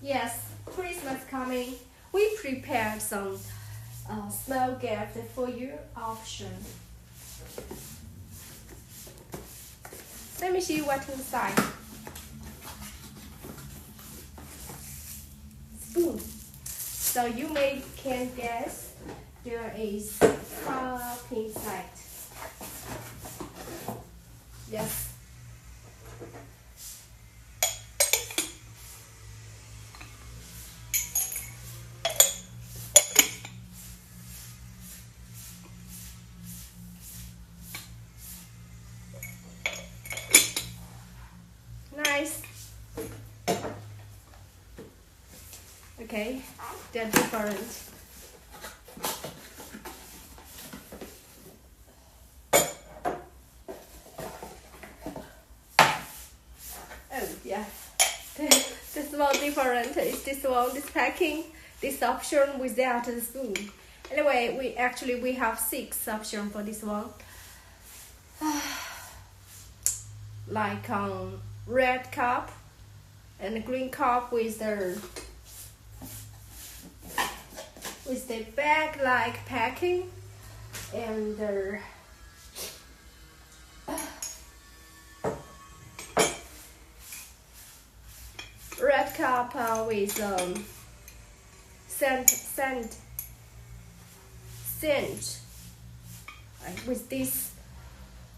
Yes, Christmas coming. We prepared some small gift for your option. Let me see what's inside. Spoon. So you can guess there is cup inside. Yes. Nice. Okay, they're different. Oh yeah, this one different. Is this one, this packing, this option without the spoon. Anyway, we have 6 options for this one. Like red cup and a green cup with the bag like packing, and the red cup with scent with this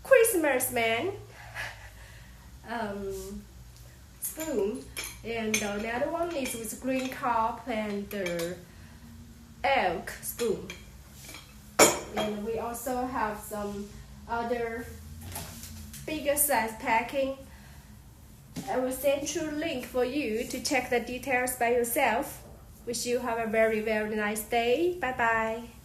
Christmas man spoon, and the other one is with green cup and the elk spoon. And we also have some other bigger size packing. I will send you a link for you to check the details by yourself. Wish you have a very, very nice day. Bye bye.